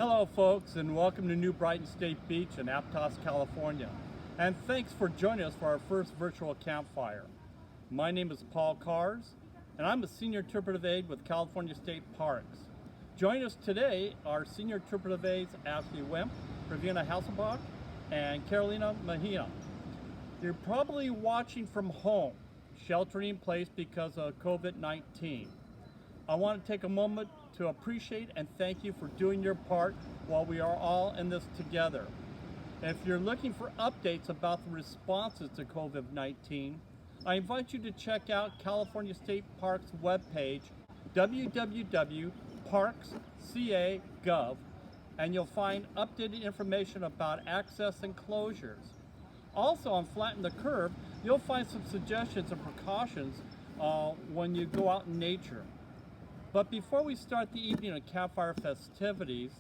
Hello folks, and welcome to New Brighton State Beach in Aptos, California. And thanks for joining us for our first virtual campfire. My name is Paul Kars, and I'm a Senior Interpretive Aide with California State Parks. Joining us today are Senior Interpretive Aides Ashley Wemp, Ravina Hasselbach, and Carolina Mejia. You're probably watching from home, sheltering in place because of COVID-19. I want to take a moment to appreciate and thank you for doing your part while we are all in this together. If you're looking for updates about the responses to COVID-19, I invite you to check out California State Parks webpage, www.parks.ca.gov, and you'll find updated information about access and closures. Also on Flatten the Curve, you'll find some suggestions and precautions when you go out in nature. But before we start the evening of campfire festivities,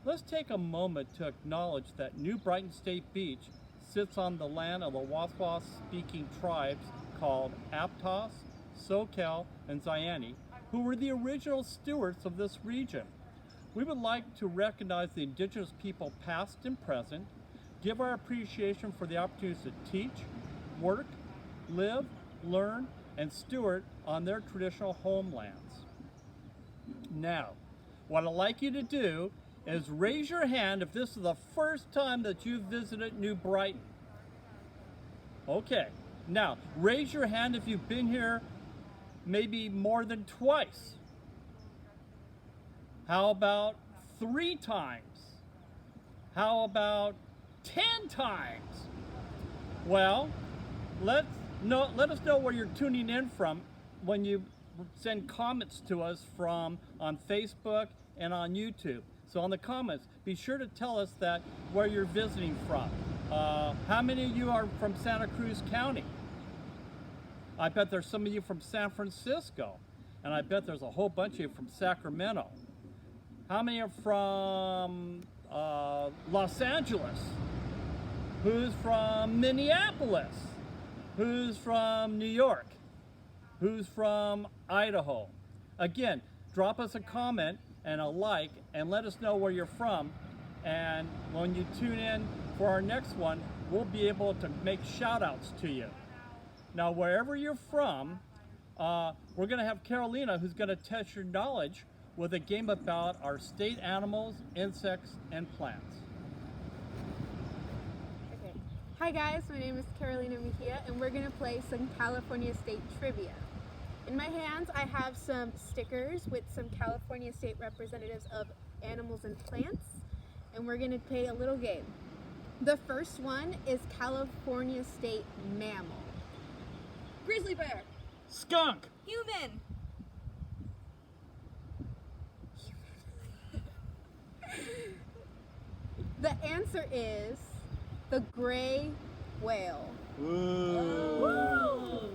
let's take a moment to acknowledge that New Brighton State Beach sits on the land of the Waswas-speaking tribes called Aptos, Soquel, and Zayani, who were the original stewards of this region. We would like to recognize the indigenous people past and present, give our appreciation for the opportunities to teach, work, live, learn, and steward on their traditional homelands. Now, what I'd like you to do is raise your hand if this is the first time that you've visited New Brighton. Okay, now raise your hand if you've been here maybe more than twice. How about 3 times? How about 10 times? Well, let us know where you're tuning in from when you send comments to us from on Facebook and on YouTube. So on the comments, be sure to tell us that where you're visiting from. How many of you are from Santa Cruz County? I bet there's some of you from San Francisco, and I bet there's a whole bunch of you from Sacramento. How many are from Los Angeles? Who's from Minneapolis? Who's from New York? Who's from Idaho? Again, drop us a comment and a like and let us know where you're from. And when you tune in for our next one, we'll be able to make shout outs to you. Now, wherever you're from, we're gonna have Carolina who's gonna test your knowledge with a game about our state animals, insects, and plants. Hi guys, my name is Carolina Mejia and we're going to play some California State trivia. In my hands I have some stickers with some California State representatives of animals and plants, and we're going to play a little game. The first one is California State mammal. Grizzly bear. Skunk. Human. The answer is the gray whale. Woo.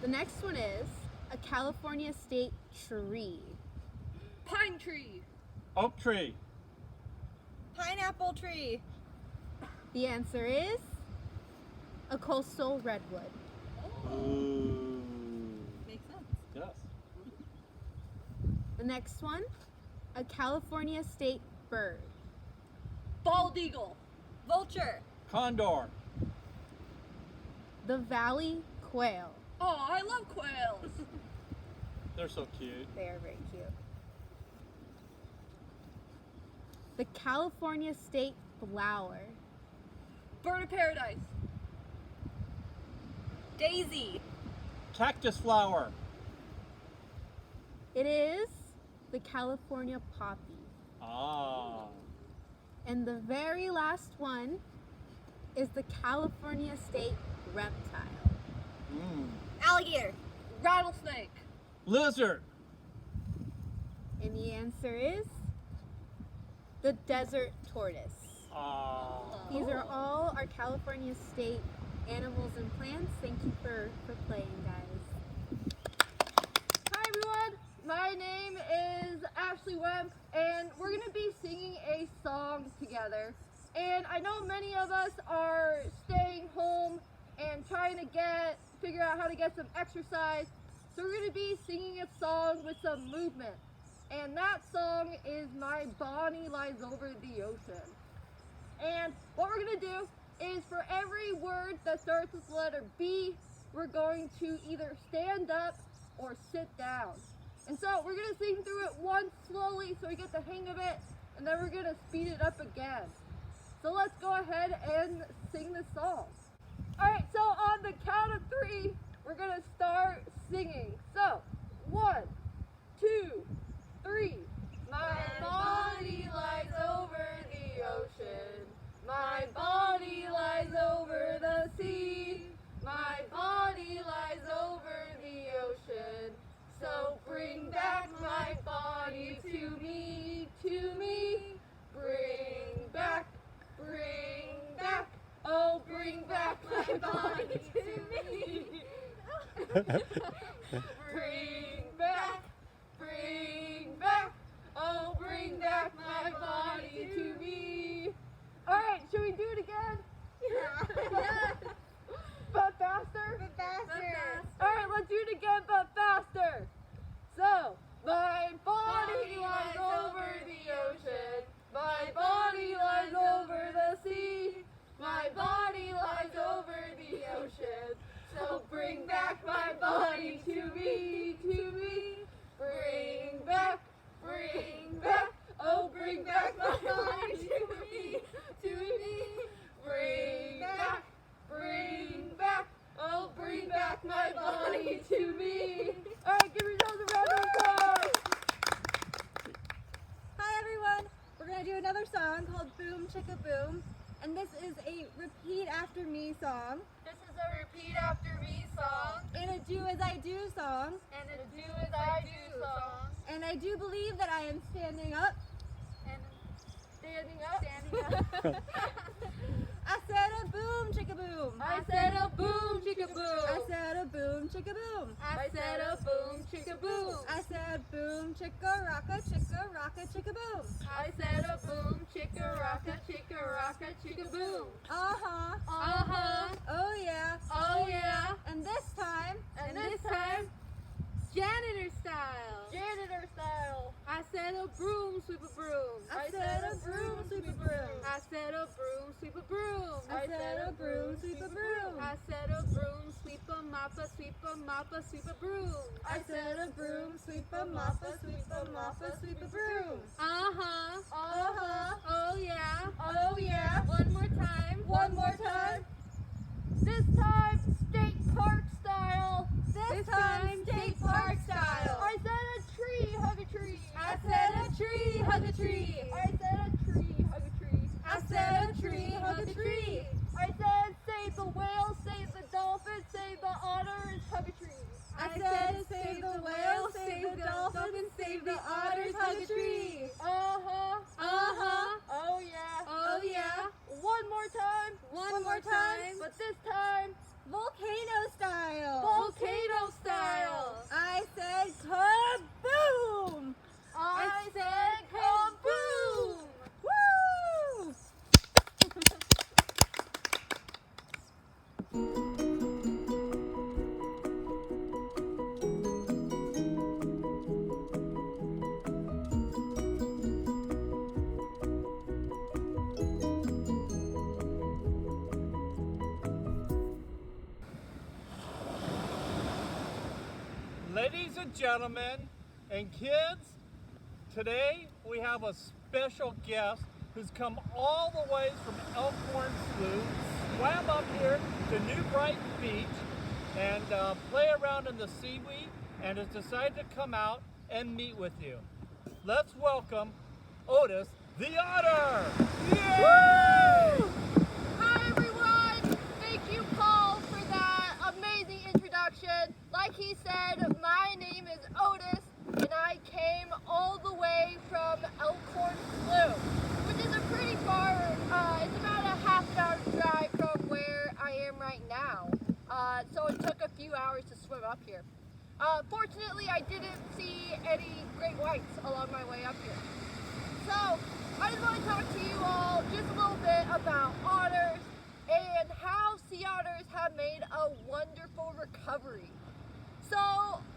The next one is a California State tree. Pine tree. Oak tree. Pineapple tree. The answer is a coastal redwood. Ooh. Makes sense. Yes. The next one, a California State bird. Bald eagle. Vulture. Condor. The valley quail. Oh, I love quails. They're so cute. They are very cute. The California State flower. Bird of paradise. Daisy. Cactus flower. It is the California poppy. Ah. And the very last one is the California State reptile. Alligator. Rattlesnake. Lizard. And the answer is the desert tortoise. Ah. These are all our California State animals and plants. Thank you for playing, guys. Hi everyone, my name is Ashley Wemp and we're going to be singing a song together. And I know many of us are staying home and trying to figure out how to get some exercise. So we're going to be singing a song with some movement. and that song is My Bonnie Lies Over the Ocean. And what we're going to do is for every word that starts with the letter B, we're going to either stand up or sit down. And so we're going to sing through it once slowly so we get the hang of it, and then we're going to speed it up again. So let's go ahead and sing this song. Alright, so on the count of 3, we're going to start singing. So, 1, 2, 3. My body lies over the ocean. My body lies over the sea. My body lies over the ocean. So bring back my body to me, to me. Bring back, oh bring back my body to me. Bring back, oh bring back my body to me. Alright, should we do it again? Yeah. But faster? But faster. Alright, let's do it again, but faster. So, my body lies over the ocean. My body lies over the sea. My body lies over the ocean. So bring back my body to me, to me. Bring back, oh bring back my body to me, to me. Bring back, oh bring back my body to me. Alright, give yourselves a round of applause. Hi everyone. We're gonna do another song called Boom Chicka Boom, and this is a repeat after me song. This is a repeat after me song, And a do as I do song. and a do as I do song, And I do believe that I am standing up. and standing up. I said a boom chicka boom. I said a boom chicka boom. I said a boom chicka boom. I said a boom chicka boom. I said boom chicka rocka chicka boom. I said a boom chicka rocka chicka boom. Uh-huh. Uh-huh. Oh yeah. Oh yeah. And this time, Janitor style. Janitor style. I said a broom sweep a broom. I said a broom sweep a broom. I said a broom sweep a broom. I said a broom sweep a broom. I said a broom sweep a mop a sweep a mop a sweep a broom. I said a broom sweep a mop a sweep a mop a sweep a broom. Uh-huh. Uh-huh. Oh yeah. Oh yeah. One more time. One more time. This time, state park style. This time, state park style. I said a tree, hug a tree. I said a tree, hug a tree. I said a tree, hug a tree. I said a tree, hug a tree. I said save the whale, save the dolphin, save the otters, hug a tree. I said save the whale, save the dolphin, save the otters, hug a tree. Uh-huh. Uh-huh. Oh yeah. Oh yeah. One more time. One more time. But this time, Volcano style. volcano style. I said kaboom. I said kaboom. Woo! Ladies and gentlemen and kids, today we have a special guest who's come all the way from Elkhorn Slough, swam up here to New Brighton Beach and play around in the seaweed and has decided to come out and meet with you. Let's welcome Otis the Otter! Yay! Hi everyone! Thank you, Paul, for that amazing introduction. Like he said, my name is Otis, and I came all the way from Elkhorn Slough, which is a pretty far, it's about a half-hour drive from where I am right now. So it took a few hours to swim up here. Fortunately, I didn't see any great whites along my way up here. So, I just want to talk to you all just a little bit about otters and how sea otters have made a wonderful recovery. So,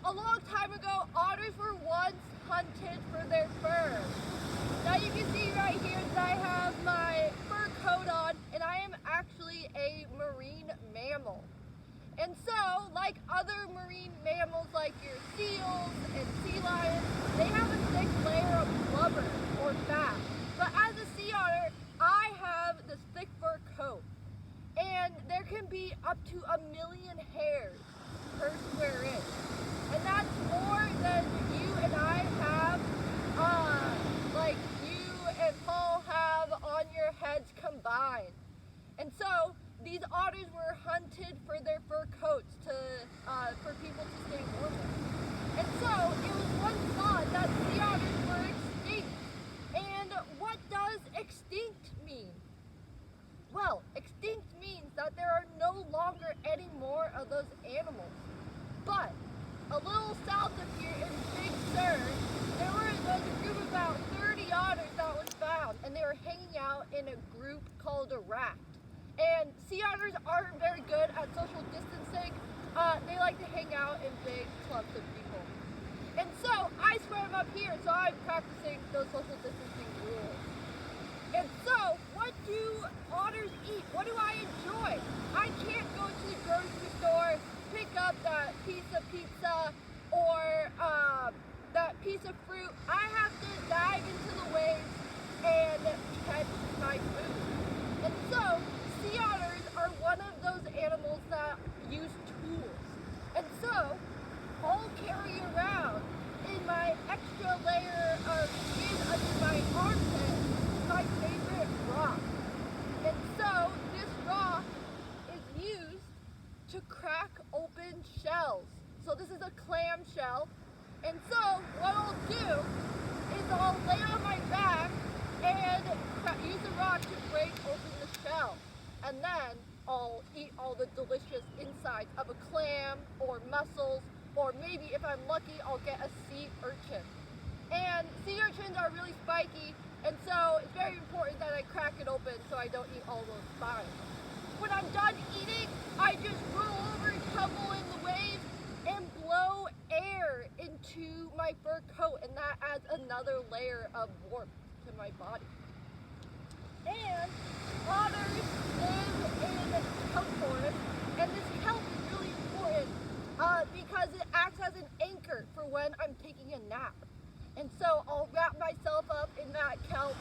a long time ago, otters were once hunted for And so, like other marine mammals like your seals and sea lions, they have a thick layer of blubber or fat. But as a sea otter, I have this thick fur coat. And there can be up to 1 million hairs per square inch. And that's more than you and I have, like you and Paul have on your heads combined. And so these otters were hunted for their fur coats for people to stay warm with. And so it was once thought that sea otters were extinct. And what does extinct mean? Well, extinct means that there are no longer any more of those animals. But a little south of here in Big Sur, there was a group of about 30 otters that was found, and they were hanging out in a group called a raft. And sea otters aren't very good at social distancing. They like to hang out in big clumps of people. And so I swam up here, so I'm practicing those social distancing rules. And so, what do otters eat? What do I enjoy? I can't go to the grocery store, pick up that piece of pizza or that piece of fruit. I have to dive into the waves and catch my food. And so, sea otters are one of those animals that use tools. And so, I'll carry around in my extra layer of skin under my armpit my favorite rock. And so, this rock is used to crack open shells. So this is a clam shell. And so, what I'll do is I'll lay on my back and use the rock to break open the shell. And then I'll eat all the delicious insides of a clam or mussels, or maybe if I'm lucky, I'll get a sea urchin. And sea urchins are really spiky, and so it's very important that I crack it open so I don't eat all those spines. When I'm done eating, I just roll over and tumble in the waves and blow air into my fur coat, and that adds another layer of warmth to my body. And otters live in kelp forest, and this kelp is really important because it acts as an anchor for when I'm taking a nap. And so I'll wrap myself up in that kelp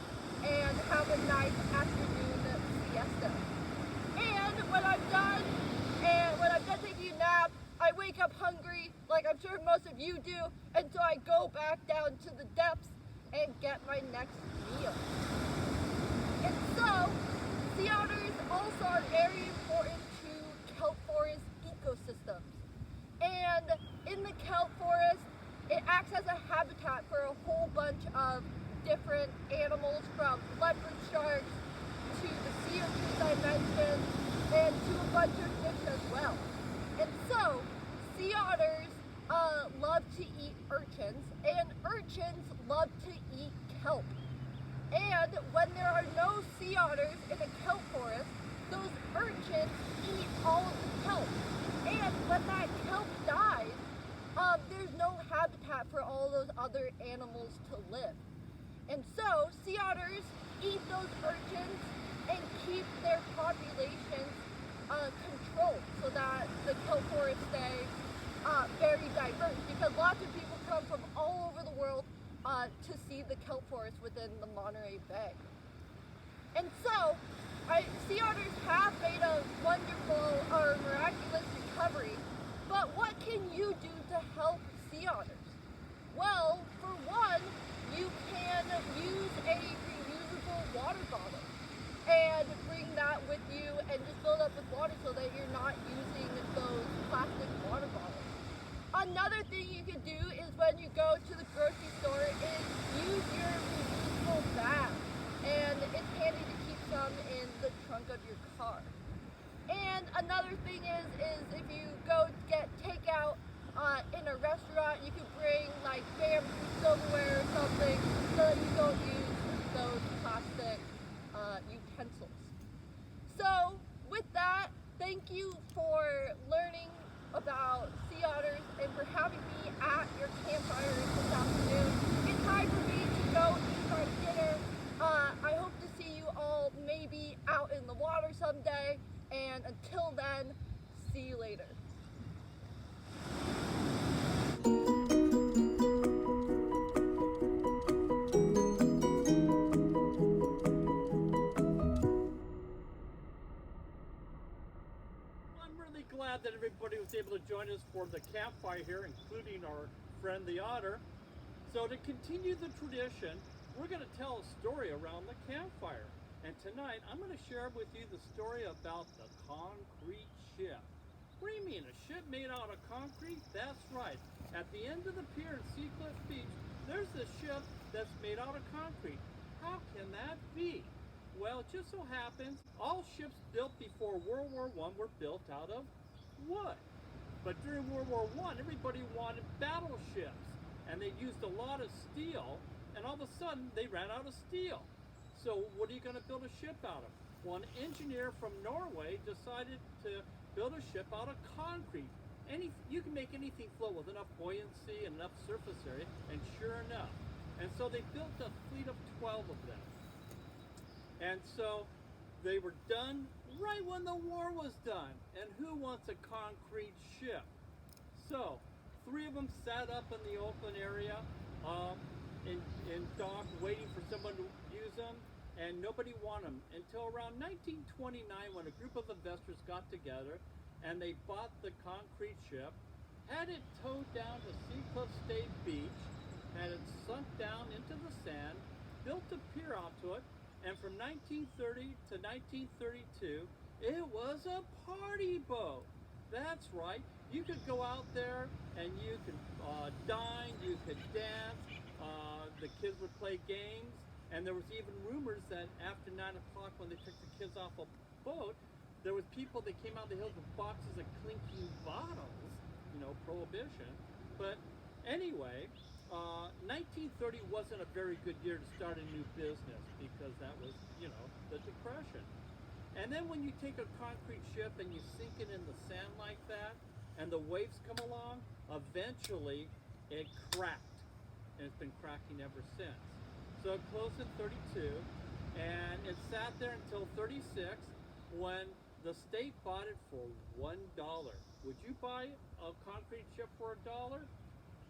and have a nice afternoon siesta. And when I'm done taking a nap, I wake up hungry, like I'm sure most of you do, and so I go back down to the depths and get my next meal. And so, sea otters also are very important to kelp forest ecosystems. And in the kelp forest, it acts as a habitat for a whole bunch of different animals, from leopard sharks to the sea urchins I mentioned, and to a bunch of fish as well. And so, sea otters love to eat urchins, and urchins love to eat kelp. And when there are no sea otters in a kelp forest, those urchins eat all of the kelp. And when that kelp dies, there's no habitat for all those other animals to live. And so, sea otters eat those urchins and keep their populations controlled so that the kelp forests stay very diverse, because lots of people come from all over the world to see the kelp forest within the Monterey Bay. And so, sea otters have made a wonderful or miraculous recovery, but what can you do to help sea otters? Well, for one, you can use a reusable water bottle and bring that with you and just fill it up with water so that you're not using those plastic water bottles. Another thing you can do is when you go to the grocery store is use your reusable bag. And it's handy to keep some in the trunk of your car. And another thing is if you go get takeout in a restaurant, you can bring like bamboo silverware or something so that you don't use those plastic utensils. So with that, thank you for learning about sea otters and for having me at your campfire this afternoon. It's time for me to go eat my dinner. I hope to see you all maybe out in the water someday, and until then, see you later. I'm really glad that everybody was able to join us for the campfire here, including our friend the otter. So to continue the tradition, we're going to tell a story around the campfire. And tonight, I'm going to share with you the story about the concrete ship. What do you mean, a ship made out of concrete? That's right. At the end of the pier at Seacliff Beach, there's a ship that's made out of concrete. How can that be? Well, it just so happens all ships built before World War I were built out of wood. But during World War I, everybody wanted battleships, and they used a lot of steel, and all of a sudden they ran out of steel. So what are you going to build a ship out of? Well, an engineer from Norway decided to build a ship out of concrete. You can make anything float with enough buoyancy and enough surface area, and sure enough. And so they built a fleet of 12 of them. And so they were done right when the war was done. And who wants a concrete ship? So 3 of them sat up in the open area in dock waiting for someone to use them, and nobody wanted them until around 1929 when a group of investors got together and they bought the concrete ship, had it towed down to Seacliff State Beach, had it sunk down into the sand, built a pier onto it, and from 1930 to 1932, it was a party boat. That's right. You could go out there and you could dine, you could dance, the kids would play games, and there was even rumors that after 9 o'clock when they took the kids off a boat, there was people that came out of the hills with boxes of clinking bottles, prohibition. But anyway, 1930 wasn't a very good year to start a new business because that was, the Depression. And then when you take a concrete ship and you sink it in the sand like that, and the waves come along, eventually it cracked. And it's been cracking ever since. So it closed in 32, and it sat there until 36 when the state bought it for $1. Would you buy a concrete ship for $1?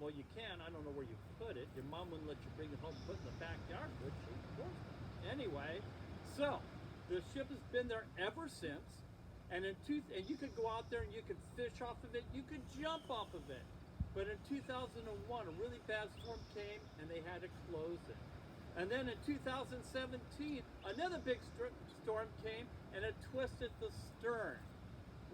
Well, you can. I don't know where you put it. Your mom wouldn't let you bring it home and put it in the backyard, would she? Of course not. Anyway, so the ship has been there ever since, and you could go out there and you could fish off of it. You could jump off of it. But in 2001, a really bad storm came and they had to close it. And then in 2017, another big storm came and it twisted the stern.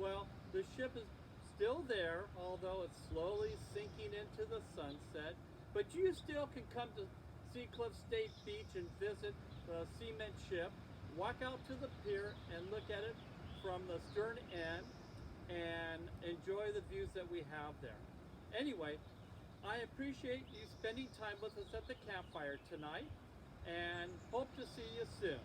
Well, the ship is still there, although it's slowly sinking into the sunset. But you still can come to Seacliff State Beach and visit the cement ship, walk out to the pier and look at it from the stern end and enjoy the views that we have there. Anyway, I appreciate you spending time with us at the campfire tonight and hope to see you soon.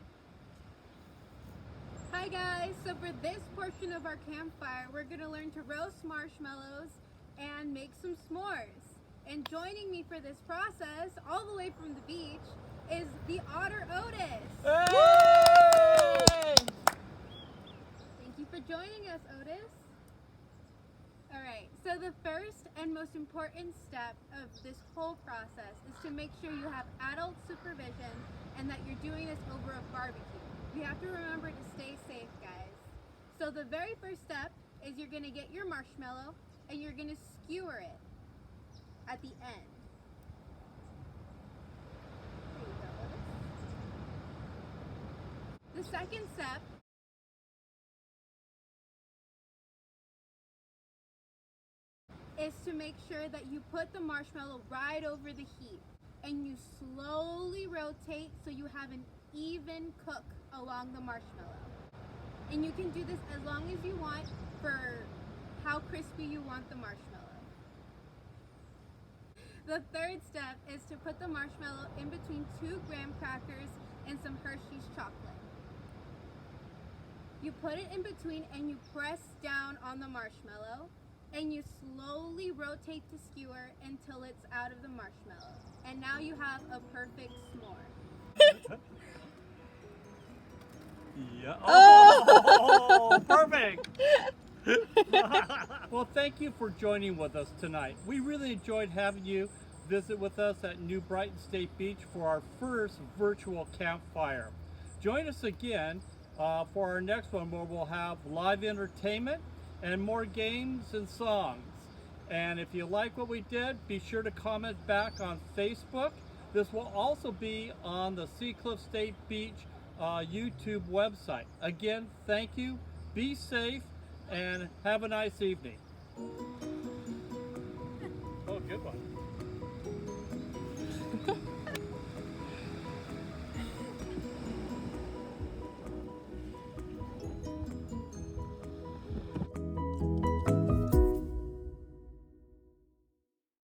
Hi guys, so for this portion of our campfire, we're going to learn to roast marshmallows and make some s'mores. And joining me for this process, all the way from the beach, is the otter Otis. Hey! Thank you for joining us, Otis. Alright, so the first and most important step of this whole process is to make sure you have adult supervision and that you're doing this over a barbecue. You have to remember to stay safe, guys. So the very first step is you're going to get your marshmallow and you're going to skewer it at the end. There you go, Otis. The second step is to make sure that you put the marshmallow right over the heat and you slowly rotate so you have an even cook along the marshmallow. And you can do this as long as you want for how crispy you want the marshmallow. The third step is to put the marshmallow in between 2 graham crackers and some Hershey's chocolate. You put it in between and you press down on the marshmallow and you slowly rotate the skewer until it's out of the marshmallow. And now you have a perfect s'more. Yeah. Oh, perfect. Well, thank you for joining with us tonight. We really enjoyed having you visit with us at New Brighton State Beach for our first virtual campfire. Join us again for our next one where we'll have live entertainment and more games and songs. And if you like what we did, be sure to comment back on Facebook. This will also be on the Seacliff State Beach YouTube website. Again, thank you, be safe, and have a nice evening. Oh, good one.